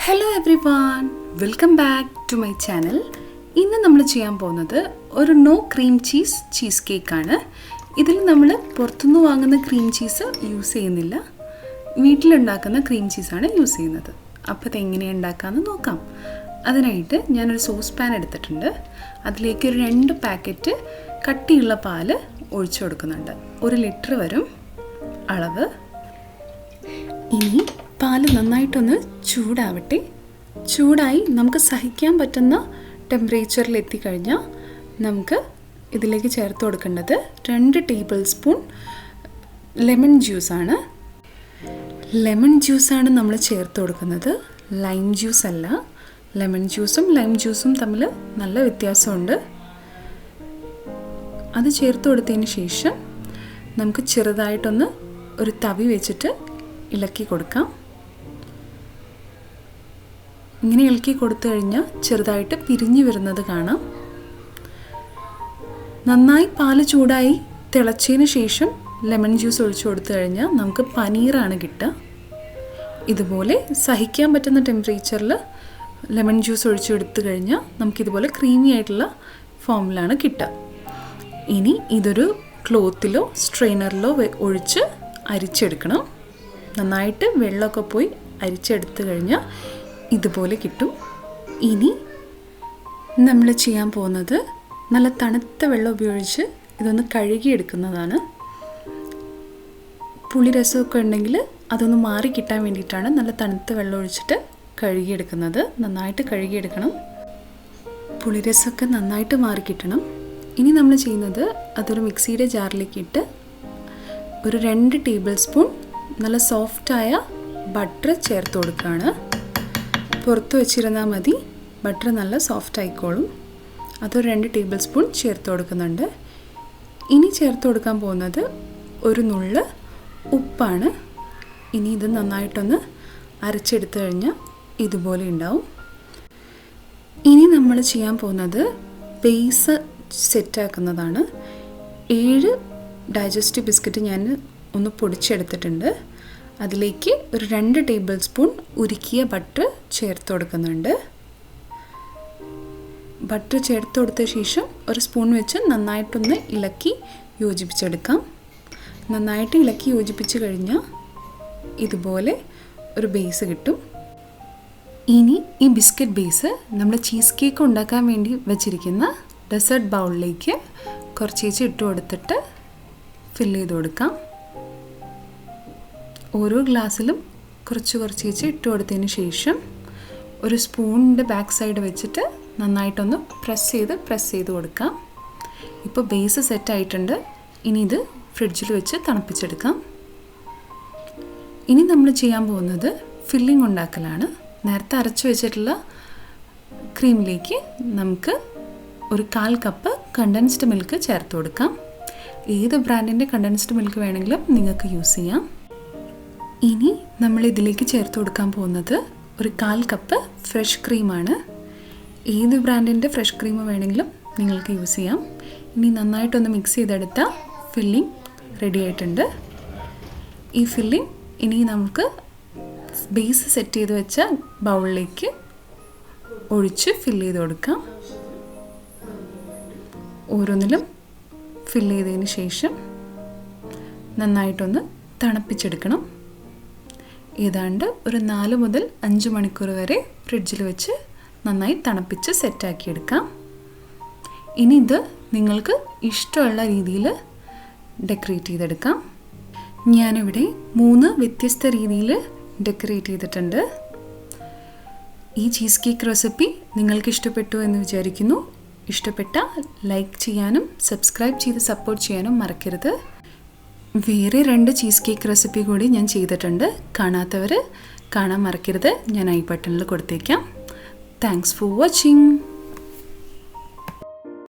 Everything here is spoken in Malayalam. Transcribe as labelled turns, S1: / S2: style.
S1: Hello everyone, welcome back to my channel. ഇന്ന് നമ്മൾ ചെയ്യാൻ പോകുന്നത് ഒരു നോ ക്രീം ചീസ് കേക്കാണ്. ഇതിൽ നമ്മൾ പുറത്തുനിന്ന് വാങ്ങുന്ന ക്രീം ചീസ് യൂസ് ചെയ്യുന്നില്ല, വീട്ടിലുണ്ടാക്കുന്ന ക്രീം ചീസാണ് യൂസ് ചെയ്യുന്നത്. അപ്പോൾ അതെങ്ങനെയാണ് ഉണ്ടാക്കാമെന്ന് നോക്കാം. അതിനായിട്ട് ഞാനൊരു സോസ് പാൻ എടുത്തിട്ടുണ്ട്. അതിലേക്ക് ഒരു 2 പാക്കറ്റ് കട്ടിയുള്ള പാല് ഒഴിച്ചു കൊടുക്കുന്നുണ്ട്. 1 ലിറ്റർ വരും അളവ്. ഇനി പാല് നന്നായിട്ടൊന്ന് ചൂടാവട്ടെ. ചൂടായി നമുക്ക് സഹിക്കാൻ പറ്റുന്ന ടെമ്പറേച്ചറിൽ എത്തിക്കഴിഞ്ഞാൽ നമുക്ക് ഇതിലേക്ക് ചേർത്ത് കൊടുക്കേണ്ടത് 2 ടേബിൾ സ്പൂൺ ലെമൺ ജ്യൂസാണ്. ലെമൺ ജ്യൂസാണ് നമ്മൾ ചേർത്ത് കൊടുക്കുന്നത്, ലൈം ജ്യൂസ് അല്ല. ലെമൺ ജ്യൂസും ലൈം ജ്യൂസും തമ്മിൽ നല്ല വ്യത്യാസമുണ്ട്. അത് ചേർത്ത് കൊടുത്തതിന് ശേഷം നമുക്ക് ചെറുതായിട്ടൊന്ന് ഒരു തവി വെച്ചിട്ട് ഇളക്കി കൊടുക്കാം. ഇങ്ങനെ ഇളക്കി കൊടുത്തു കഴിഞ്ഞാൽ ചെറുതായിട്ട് പിരിഞ്ഞു വരുന്നത് കാണാം. നന്നായി പാല് ചൂടായി തിളച്ചതിന് ശേഷം ലെമൺ ജ്യൂസ് ഒഴിച്ചു കൊടുത്തു കഴിഞ്ഞാൽ നമുക്ക് പനീറാണ് കിട്ടുക. ഇതുപോലെ സഹിക്കാൻ പറ്റുന്ന ടെമ്പറേച്ചറിൽ ലെമൺ ജ്യൂസ് ഒഴിച്ചു കൊടുത്തു കഴിഞ്ഞാൽ നമുക്കിതുപോലെ ക്രീമി ആയിട്ടുള്ള ഫോമിലാണ് കിട്ടുക. ഇനി ഇതൊരു ക്ലോത്തിലോ സ്ട്രെയിനറിലോ ഒഴിച്ച് അരിച്ചെടുക്കണം. നന്നായിട്ട് വെള്ളമൊക്കെ പോയി അരിച്ചെടുത്തു കഴിഞ്ഞാൽ ഇതുപോലെ കിട്ടും. ഇനി നമ്മൾ ചെയ്യാൻ പോകുന്നത് നല്ല തണുത്ത വെള്ളം ഉപയോഗിച്ച് ഇതൊന്ന് കഴുകിയെടുക്കുന്നതാണ്. പുളിരസമൊക്കെ ഉണ്ടെങ്കിൽ അതൊന്ന് മാറി കിട്ടാൻ വേണ്ടിയിട്ടാണ് നല്ല തണുത്ത വെള്ളം ഒഴിച്ചിട്ട് കഴുകിയെടുക്കുന്നത്. നന്നായിട്ട് കഴുകിയെടുക്കണം, പുളിരസമൊക്കെ നന്നായിട്ട് മാറി കിട്ടണം. ഇനി നമ്മൾ ചെയ്യുന്നത് അതൊരു മിക്സിയുടെ ജാറിലേക്ക് ഇട്ട് ഒരു 2 ടേബിൾ സ്പൂൺ നല്ല സോഫ്റ്റായ ബട്ടർ ചേർത്ത് കൊടുക്കുകയാണ്. പുറത്ത് വെച്ചിരുന്നാൽ മതി, ബട്ടർ നല്ല സോഫ്റ്റ് ആയിക്കോളും. അതൊരു 2 ടേബിൾ സ്പൂൺ ചേർത്ത് കൊടുക്കുന്നുണ്ട്. ഇനി ചേർത്ത് കൊടുക്കാൻ പോകുന്നത് ഒരു നുള്ള് ഉപ്പാണ്. ഇനി ഇത് നന്നായിട്ടൊന്ന് അരച്ചെടുത്ത് കഴിഞ്ഞാൽ ഇതുപോലെ ഉണ്ടാവും. ഇനി നമ്മൾ ചെയ്യാൻ പോകുന്നത് ബേസ് സെറ്റാക്കുന്നതാണ്. 7 ഡൈജസ്റ്റീവ് ബിസ്ക്കറ്റ് ഞാൻ ഒന്ന് പൊടിച്ചെടുത്തിട്ടുണ്ട്. അതിലേക്ക് ഒരു 2 ടേബിൾ സ്പൂൺ ഉരുക്കിയ ബട്ടർ ചേർത്ത് കൊടുക്കുന്നുണ്ട്. ബട്ടർ ചേർത്ത് കൊടുത്ത ശേഷം ഒരു സ്പൂൺ വെച്ച് നന്നായിട്ടൊന്ന് ഇളക്കി യോജിപ്പിച്ചെടുക്കാം. നന്നായിട്ട് ഇളക്കി യോജിപ്പിച്ച് കഴിഞ്ഞാൽ ഇതുപോലെ ഒരു ബേസ് കിട്ടും. ഇനി ഈ ബിസ്ക്കറ്റ് ബേസ് നമ്മൾ ചീസ് കേക്ക് ഉണ്ടാക്കാൻ വേണ്ടി വെച്ചിരിക്കുന്ന ഡെസേർട്ട് ബൗളിലേക്ക് കുറച്ചേച്ച് ഇട്ട് കൊടുത്തിട്ട് ഫില്ല് ചെയ്ത് കൊടുക്കാം. ഓരോ ഗ്ലാസ്സിലും കുറച്ചേച്ച് ഇട്ട് കൊടുത്തതിന് ശേഷം ഒരു സ്പൂണിൻ്റെ ബാക്ക് സൈഡ് വെച്ചിട്ട് നന്നായിട്ടൊന്ന് പ്രസ് ചെയ്ത് കൊടുക്കാം. ഇപ്പോൾ ബേസ് സെറ്റായിട്ടുണ്ട്. ഇനി ഇത് ഫ്രിഡ്ജിൽ വെച്ച് തണുപ്പിച്ചെടുക്കാം. ഇനി നമ്മൾ ചെയ്യാൻ പോകുന്നത് ഫില്ലിംഗ് ഉണ്ടാക്കലാണ്. നേരത്തെ അരച്ചു വെച്ചിട്ടുള്ള ക്രീമിലേക്ക് നമുക്ക് ഒരു 1/4 കപ്പ് കണ്ടൻസ്ഡ് മിൽക്ക് ചേർത്ത് കൊടുക്കാം. ഏത് ബ്രാൻഡിൻ്റെ കണ്ടൻസ്ഡ് മിൽക്ക് വേണമെങ്കിലും നിങ്ങൾക്ക് യൂസ് ചെയ്യാം. ഇനി നമ്മൾ ഇതിലേക്ക് ചേർത്ത് കൊടുക്കാൻ പോകുന്നത് ഒരു 1/4 കപ്പ് ഫ്രഷ് ക്രീമാണ്. ഏത് ബ്രാൻഡിൻ്റെ ഫ്രഷ് ക്രീം വേണമെങ്കിലും നിങ്ങൾക്ക് യൂസ് ചെയ്യാം. ഇനി നന്നായിട്ടൊന്ന് മിക്സ് ചെയ്തെടുത്താൽ ഫില്ലിംഗ് റെഡി ആയിട്ടുണ്ട്. ഈ ഫില്ലിംഗ് ഇനി നമുക്ക് ബേസ് സെറ്റ് ചെയ്ത് വെച്ച ബൗളിലേക്ക് ഒഴിച്ച് ഫില്ല് ചെയ്ത് കൊടുക്കാം. ഓരോന്നിലും ഫില്ല് ചെയ്തതിന് ശേഷം നന്നായിട്ടൊന്ന് തണുപ്പിച്ചെടുക്കണം. ഏതാണ്ട് ഒരു 4 മുതൽ 5 മണിക്കൂർ വരെ ഫ്രിഡ്ജിൽ വെച്ച് നന്നായി തണുപ്പിച്ച് സെറ്റാക്കിയെടുക്കാം. ഇനി ഇത് നിങ്ങൾക്ക് ഇഷ്ടമുള്ള രീതിയിൽ ഡെക്കറേറ്റ് ചെയ്തെടുക്കാം. ഞാനിവിടെ 3 വ്യത്യസ്ത രീതിയിൽ ഡെക്കറേറ്റ് ചെയ്തിട്ടുണ്ട്. ഈ ചീസ് കേക്ക് റെസിപ്പി നിങ്ങൾക്ക് ഇഷ്ടപ്പെട്ടു എന്ന് വിചാരിക്കുന്നു. ഇഷ്ടപ്പെട്ടാൽ ലൈക്ക് ചെയ്യാനും സബ്സ്ക്രൈബ് ചെയ്ത് സപ്പോർട്ട് ചെയ്യാനും മറക്കരുത്. വേറെ 2 ചീസ് കേക്ക് റെസിപ്പി കൂടി ഞാൻ ചെയ്തിട്ടുണ്ട്. കാണാത്തവർ കാണാൻ മറക്കരുത്. ഞാൻ ഐ ബട്ടണിൽ കൊടുത്തേക്കാം. Thanks for watching.